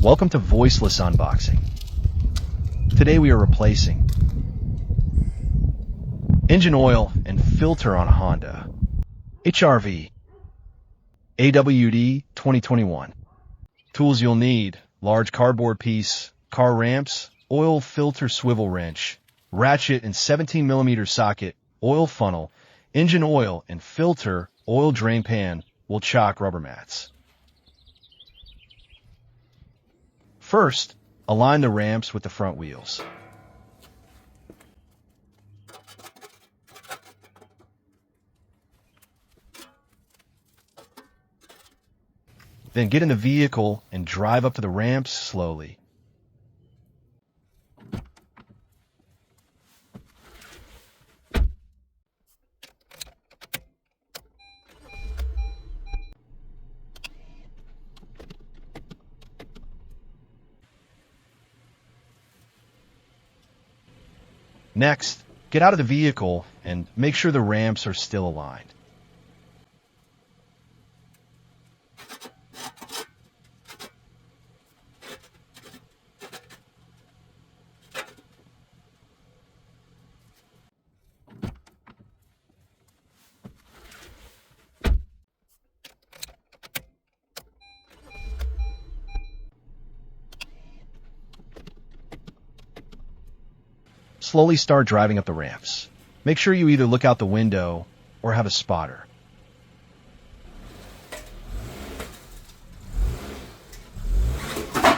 Welcome to Voiceless Unboxing. Today we are replacing engine oil and filter on a Honda HR-V AWD 2021. Tools you'll need: large cardboard piece, car ramps, oil filter swivel wrench, ratchet and 17mm socket, oil funnel, engine oil and filter, oil drain pan, will chock rubber mats. First, align the ramps with the front wheels. Then get in the vehicle and drive up to the ramps slowly. Next, get out of the vehicle and make sure the ramps are still aligned. Slowly start driving up the ramps. Make sure you either look out the window or have a spotter.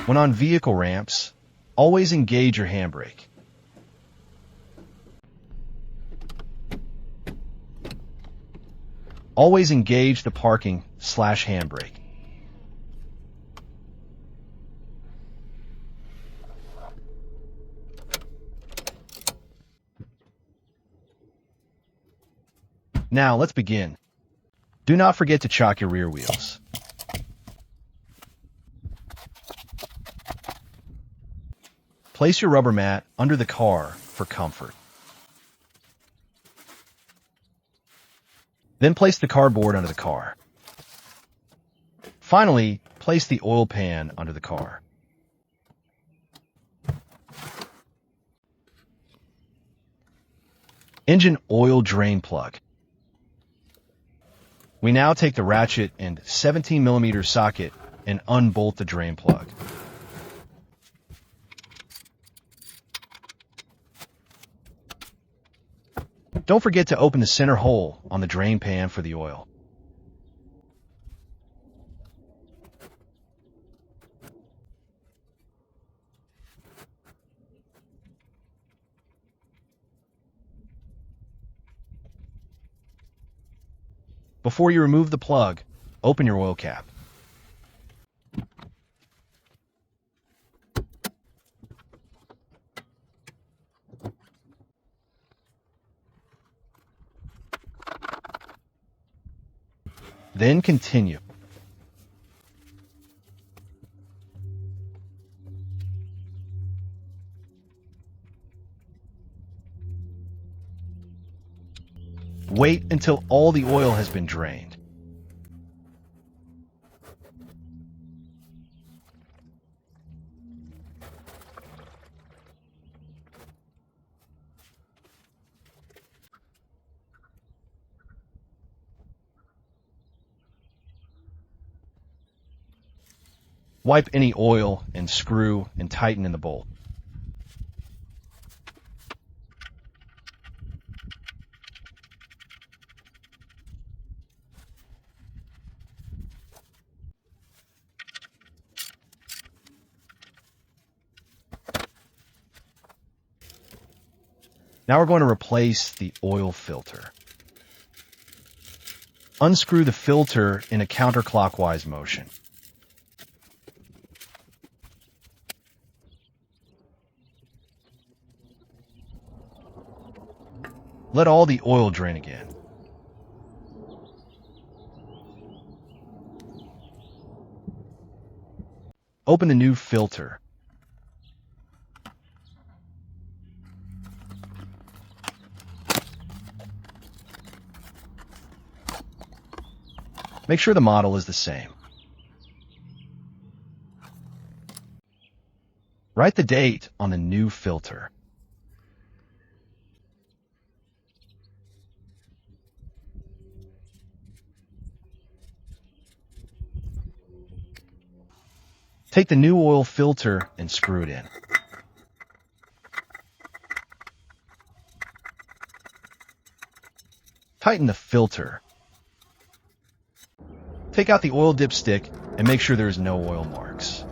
When on vehicle ramps, always engage your handbrake. Always engage the parking/handbrake. Now, let's begin. Do not forget to chock your rear wheels. Place your rubber mat under the car for comfort. Then place the cardboard under the car. Finally, place the oil pan under the car. Engine oil drain plug. We now take the ratchet and 17mm socket and unbolt the drain plug. Don't forget to open the center hole on the drain pan for the oil. Before you remove the plug, open your oil cap. Then continue. Wait until all the oil has been drained. Wipe any oil and screw and tighten in the bolt. Now we're going to replace the oil filter. Unscrew the filter in a counterclockwise motion. Let all the oil drain again. Open the new filter. Make sure the model is the same. Write the date on the new filter. Take the new oil filter and screw it in. Tighten the filter. Take out the oil dipstick and make sure there is no oil marks.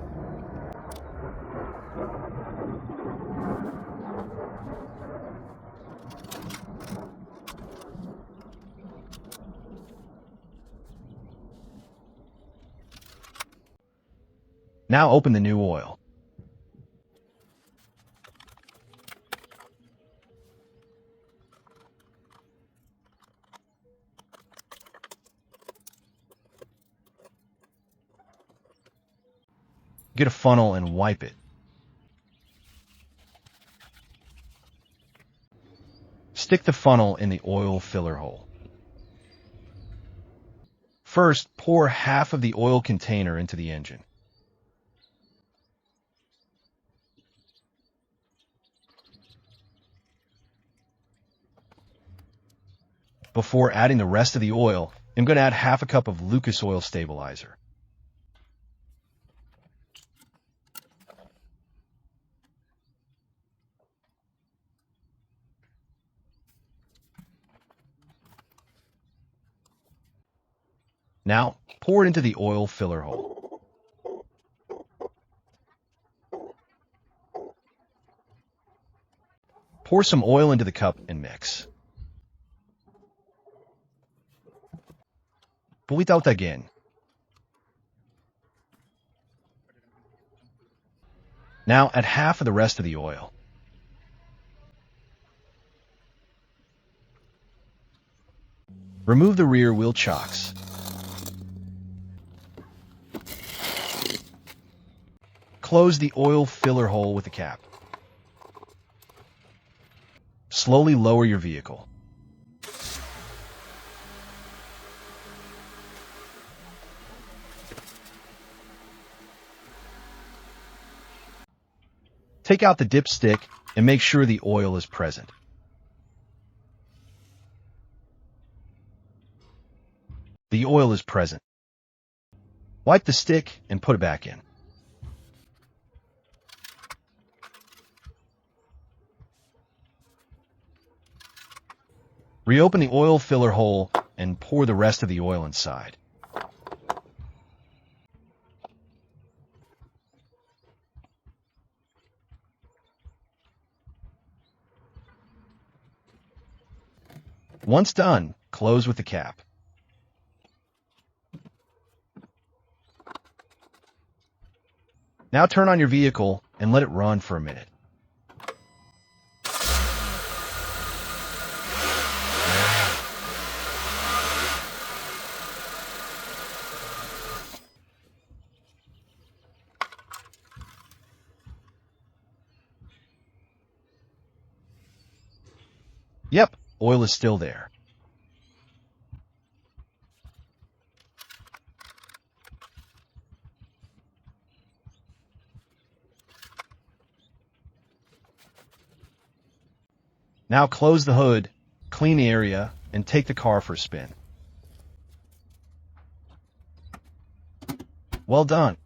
Now open the new oil. Get a funnel and wipe it. Stick the funnel in the oil filler hole. First, pour half of the oil container into the engine. Before adding the rest of the oil, I'm going to add half a cup of Lucas oil stabilizer. Now, pour it into the oil filler hole. Pour some oil into the cup and mix. Pull it out again. Now add half of the rest of the oil. Remove the rear wheel chocks. Close the oil filler hole with the cap. Slowly lower your vehicle. Take out the dipstick and make sure the oil is present. The oil is present. Wipe the stick and put it back in. Reopen the oil filler hole and pour the rest of the oil inside. Once done, close with the cap. Now turn on your vehicle and let it run for a minute. Yep, oil is still there. Now close the hood, clean the area, and take the car for a spin. Well done.